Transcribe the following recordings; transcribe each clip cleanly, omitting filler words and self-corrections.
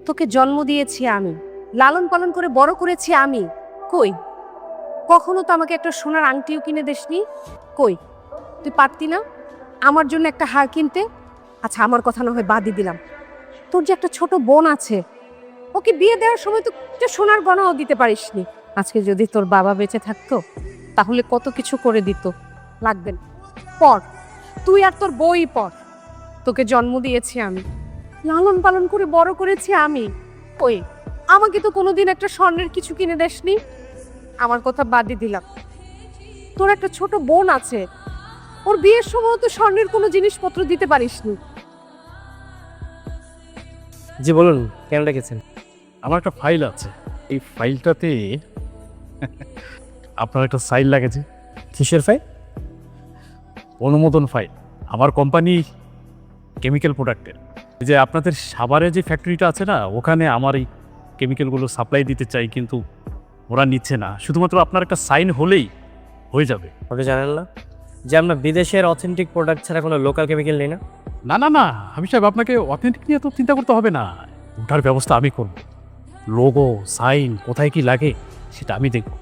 তোকে জন্ম দিয়েছি আমি, লালন পালন করে বড় করেছি আমি। কই কখনো তো আমাকে একটা সোনার আংটিও কিনে দেসনি। কই তুই পারতি না আমার জন্য একটা হার কিনতে? আচ্ছা আমার কথা না হয় বাদই দিলাম, তোর যে একটা ছোট বোন আছে, ওকে বিয়ে দেওয়ার সময় তো একটা সোনার গয়নাও দিতে পারিসনি। আজকে যদি তোর বাবা বেঁচে থাকতো তাহলে কত কিছু করে দিত। লাগবে না, পর তুই আর তোর বই পর। তোকে জন্ম দিয়েছি আমি, লালন পালন করে বড় করেছি আমি। ওই আমাকে তো কোনোদিন একটা স্বর্ণের কিছু কিনে দেসনি। আমার কথা বাদই দিলাম, তোর একটা ছোট বোন আছে, ওর বিয়ের সময় তো স্বর্ণের কোনো জিনিসপত্র দিতে পারিসনি। জি বলুন, কেন ডেকেছেন? আমার একটা ফাইল আছে, এই ফাইলটাতে আপনার একটা সাইন লাগেছে। কিসের ফাইল? অনুমোদন ফাইল, আমার কোম্পানি কেমিক্যাল প্রোডাক্টের। যে আপনাদের সাভারে যে ফ্যাক্টরিটা আছে না, ওখানে আমার এই কেমিক্যালগুলো সাপ্লাই দিতে চাই, কিন্তু ওরা নিচ্ছে না। শুধুমাত্র আপনার একটা সাইন হলেই হয়ে যাবে। ওকে জানেন না যে আমরা বিদেশের অথেন্টিক প্রোডাক্ট ছাড়া কোনো লোকাল কেমিক্যাল নেই না? না না না, আমি সাহেব আপনাকে অথেন্টিক নিয়ে তো চিন্তা করতে হবে না, ওটার ব্যবস্থা আমি করব। লোগো সাইন কোথায় কি লাগে সেটা আমি দেখব।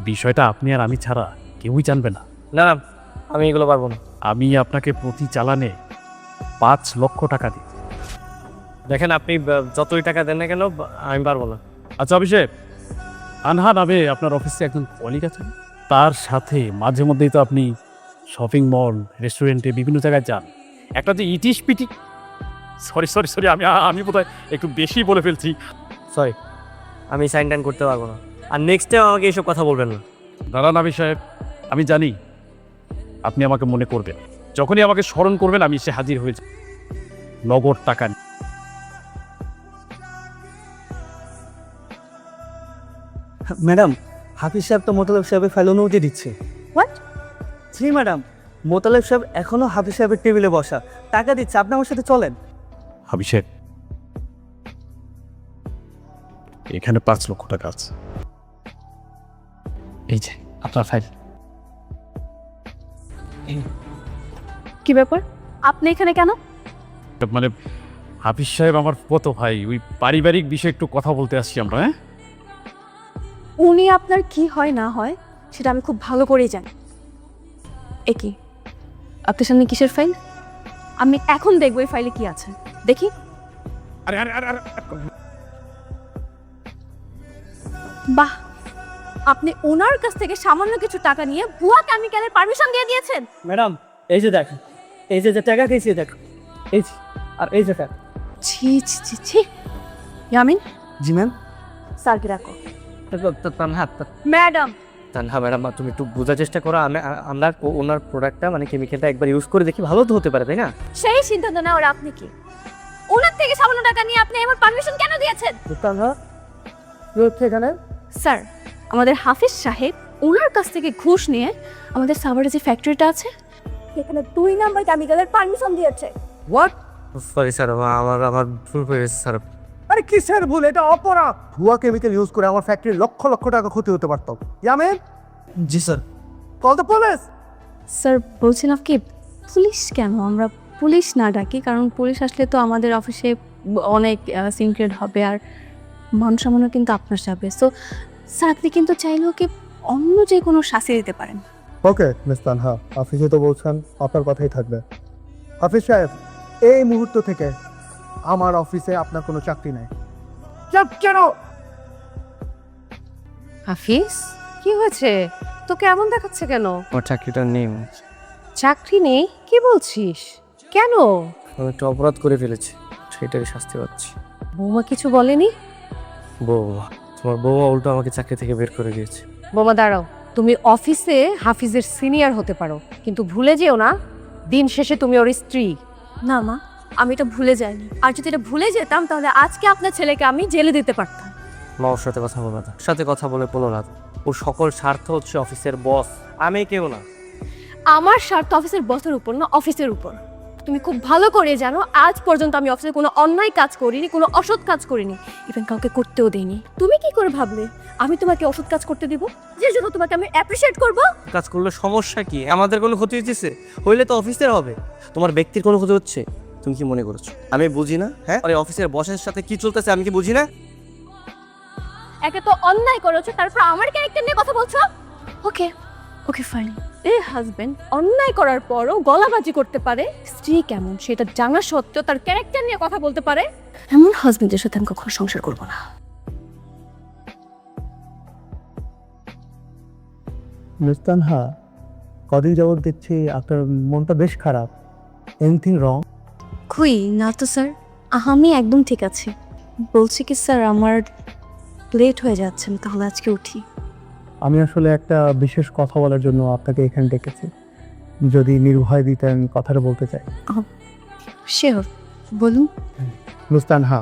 বিষয়টা আপনি আর আমি ছাড়া কেউই জানবে না। না না, আমি এগুলো পারবো না। আমি আপনাকে প্রতি চালানে 5 লক্ষ টাকা দিই। দেখেন, আপনি যতই টাকা দেন না কেন, আমি পারবো না। আচ্ছা অভিষেক, আনহা নামে আপনার অফিসে একজন কলিগ আছেন, তার সাথে মাঝে মধ্যেই তো আপনি শপিং মল রেস্টুরেন্টে বিভিন্ন জায়গায় যান। একটা যে ইটিস পিটি, সরি সরি সরি, আমি বোধহয় একটু বেশি বলে ফেলছি। সরি, আমি সাইন টাইন করতে পারবো না। আর নেক্সট টাইম আমাকে এইসব কথা বলবেন না। দাঁড়ান আবি সাহেব, আমি জানি আপনি আমাকে মনে করবেন। যখনই আমাকে স্মরণ করবেন আমি এসে হাজির হয়ে যাব নগদ টাকা নিয়ে। ম্যাডাম, হাফিজ সাহেব তো মোতালেব সাহেবের ফাইল অনুমতি দিচ্ছে। হোয়াট? জি ম্যাডাম, মোতালেব সাহেব এখনো হাফিজ সাহেবের টেবিলে বসা, টাকা দিচ্ছে। আপনি আমার সাথে চলেন। অভিষেক, এখানে 5 লক্ষ টাকা আছে, এই যে আপনার ফাইল। কি ব্যাপার, আপনি এখানে কেন? মানে হাফিজ সাহেব আমার কত ভাই, ওই পারিবারিক বিষয়ে একটু কথা বলতে আসছি আমরা। হ্যাঁ, উনি আপনার কি হয় না হয় সেটা আমি খুব ভালো করেই জানি। একই আপনার সামনে কিসের ফাইল? আমি এখন দেখবো এই ফাইলে কি আছে, দেখি। আরে আরে আরে আরে, বাহ, আপনি ওনার কাছ থেকে সামান্য কিছু টাকা নিয়ে ভুয়া কেমিক্যালের পারমিশন দিয়ে দিয়েছেন। ম্যাডাম, এই যে দেখেন, এই যে টাকা খেয়েছি দেখো, এই যে, আর এই যে টাকা। ছি ছি ছি ছি। ইয়ামিন, জি ম্যাম। স্যারকে রাখো। ম্যাডাম, তানহা ম্যাডাম, তুমি একটু বোঝার চেষ্টা করো। আমরা ওনার প্রোডাক্টটা মানে কেমিক্যালটা একবার ইউজ করে দেখি, ভালো তো হতে পারে, তাই না? সেই সিদ্ধান্ত নেওয়ার আপনি কি? ওনার থেকে সামান্য টাকা নিয়ে আপনি আমার পারমিশন কেন দিয়েছেন? তানহা কি হচ্ছে এখানে? স্যার, আমাদের হাফিজ সাহেব ওনার কাছ থেকে ঘুষ নিয়ে আমাদের সাভারে যে ফ্যাক্টরিটা আছে সেখানে 2 নাম্বার কেমিক্যালের পারমিশন দিয়েছে। হোয়াট? সরি স্যার, আমার ভুল হয়ে গেছে স্যার। আরে কিসের ভুল? এটা অপরাধ। ভুয়া কেমিক্যাল ইউজ করে আমার ফ্যাক্টরির লক্ষ লক্ষ টাকা ক্ষতি হতে পারত। ইয়ামিন। জি sir. Call the police. Sir বলছিলাম কি, পুলিশ কেন? আমরা পুলিশ না ডাকি, কারণ পুলিশ আসলে তো আমাদের অফিসে অনেক সিনক্রেট হবে আর মান সম্মানও কিন্তু আপনার যাবে। সো স্যার, আপনি কিন্তু চাইলেও কি অন্য যে কোনো শাস্তি দিতে পারেন। ওকে মিস তানহা, হাফিজে তো বলছেন আপনার কথাই থাকবে। হাফিজ সাহেব, এই মুহূর্ত থেকে আমার অফিসে আপনার কোনো চাকরি নাই। চাপ কেন? হাফিজ, কি হয়েছে? তোকে এমন দেখাচ্ছে কেন? আমার চাকরিটা নেই। চাকরি নেই? কি বলছিস? কেন? আমি একটা অপরাধ করে ফেলেছি, সেটারই শাস্তি পাচ্ছি। বৌমা কিছু বলেনি? বৌমা, তোমার বৌমা উল্টো আমাকে চাকরি থেকে বের করে দিয়েছে। বৌমা দাঁড়াও, তুমি অফিসে হাফিজের সিনিয়র হতে পারো, কিন্তু ভুলে যেও না দিন শেষে তুমি ওর স্ত্রী। না মা, আমি এটা ভুলে যাইনি। আর যদি এটা ভুলে যেতাম তাহলে আজকে আপনার ছেলেকে আমি জেলে দিতে পারতাম। মা, ওর সাথে কথা বলো না, ওর সাথে কথা বলে বলো না। ওর সকল স্বার্থ হচ্ছে অফিসের বস, আমি কেউ না। আমার স্বার্থ অফিসের বসের উপর না, অফিসের উপর। তুমি খুব ভালো করে জানো আজ পর্যন্ত আমি অফিসে কোনো অন্যায় কাজ করিনি, কোনো অসৎ কাজ করিনি, ইভেন কাউকে করতেও দেইনি। তুমি কি করে ভাবলে আমি তোমাকে অসৎ কাজ করতে দিব, যে জন্য তোমাকে আমি অ্যাপ্রিশিয়েট করব? কাজ করলে সমস্যা কি? আমাদের কোনো ক্ষতি হচ্ছে? হইলে তো অফিসের হবে, তোমার ব্যক্তির কোনো ক্ষতি হচ্ছে? তুমি কি মনে করেছো আমি বুঝি না? হ্যাঁ, আরে অফিসের বসের সাথে কি চলতেছে আমি কি বুঝি না? একে তো অন্যায় করেছো, তারপর আমার ক্যারেক্টার নিয়ে কথা বলছো। ওকে ওকে ফাইন। এই হাজবেন্ড অন্যায় করার পরও গলাবাজি করতে পারে, স্ত্রী কেমন সেটা জানা সত্ত্বেও তার ক্যারেক্টার নিয়ে কথা বলতে পারে। এমন হাজবেন্ডের সাথে আমি কখনো সংসার করবো না। মিস তানহা, কদিন যাবত দেখছি আপনার মনটা বেশ খারাপ। Anything wrong? খুই না তো স্যার, আমি একদম ঠিক আছি। বলছি কি স্যার, আমার লেট হয়ে যাচ্ছে, তাহলে আজকে উঠি। আমি আসলে একটা বিশেষ কথা বলার জন্য আপনাকে এখানে ডেকেছি। যদি নির্ভয় দিতেন কথাটা বলতে চাই। শিওর, বলুন। Miss Tanha,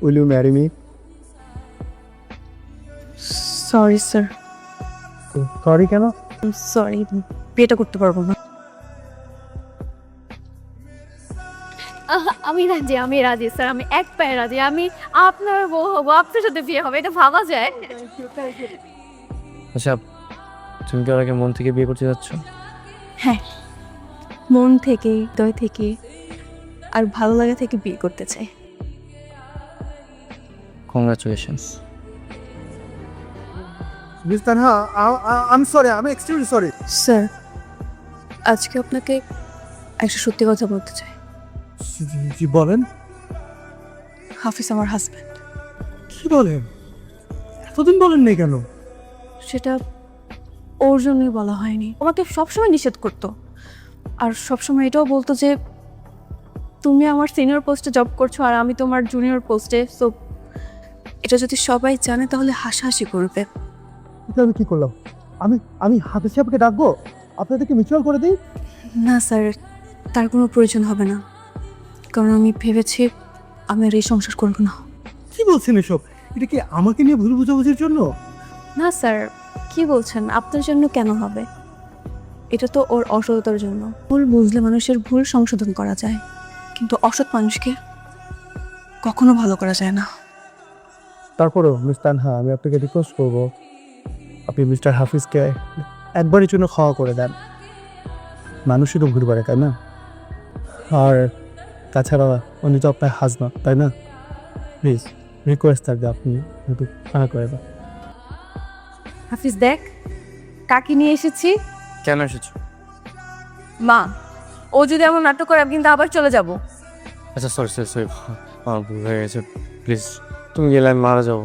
will you marry me? Sorry sir, sorry কেন? সরি, বিয়েটা করতে পারবো না। আমি রাজি স্যার, আমি এক পায়ে রাজি। আমি আপনার বউ হবো, আপনার সাথে বিয়ে হবে, এটা ভাবা যায়? আচ্ছা, তুমি কি ওনাকে মন থেকে বিয়ে করতে যাচ্ছ? হ্যাঁ, মন থেকে, হৃদয় থেকে আর ভালো লাগা থেকে বিয়ে করতে চাই। Congratulations. Miss Tanha, I sorry, আমি এক্সট্রিমলি সরি। স্যার, আজকে আপনাকে একটা সত্যি কথা বলতে চাই। জি বলেন। হাফিজ আমার হাজব্যান্ড। কি বলেন? এতদিন বলেন নাই কেন? সেটা ওর জন্যই বলা হয়নি। আমাকে সবসময় নিষেধ করতো, আর সবসময় এটাও বলতো যে তুমি আমার সিনিয়র পোস্টে জব করছো আর আমি তোমার জুনিয়র পোস্টে, সো এটা যদি সবাই জানে তাহলে হাসাহাসি করবে। এটা আমি কি করলাম? আমি আমি হাফিজ সাহেবকে ডাকবো, আপনাদেরকে মিউচুয়াল করে দিই? না স্যার, তার কোনো প্রয়োজন হবে না, কারণ আমি ভেবেছি আমি আর এই সংসার করবো না। কি বলছেন এসব? এটা কি আমাকে নিয়ে ভুল বোঝাবুঝির জন্য? না স্যার, কি বলছেন? আপনার জন্য কেন হবে? এটা তো ওর অসততার জন্য। ভুল বুঝলে মানুষের ভুল সংশোধন করা যায়, কিন্তু অসৎ মানুষকে কখনো ভালো করা যায় না। তারপরেও মিস তানহা, আমি আপনাকে রিকোয়েস্ট করবো, আপনি মিস্টার হাফিজকে একবারের জন্য ক্ষমা করে দেন। মানুষই তো ভুল করে, তাই না? আর তাছাড়া উনি তো আপনার হাজব্যান্ড, তাই না? প্লিজ রিকোয়েস্ট থাকবে, আপনি একটু ক্ষমা করে দেন। হাফিজ দেখ, কাকি নিয়ে এসেছি। কেন এসেছো? মা, ও যদি এমন নাটক করে আমি কিন্তু আবার চলে যাব। আচ্ছা সরি সরি সরি, আমার ভুল হয়ে গেছে। প্লিজ তুমি গেলে আমি মারা যাবো।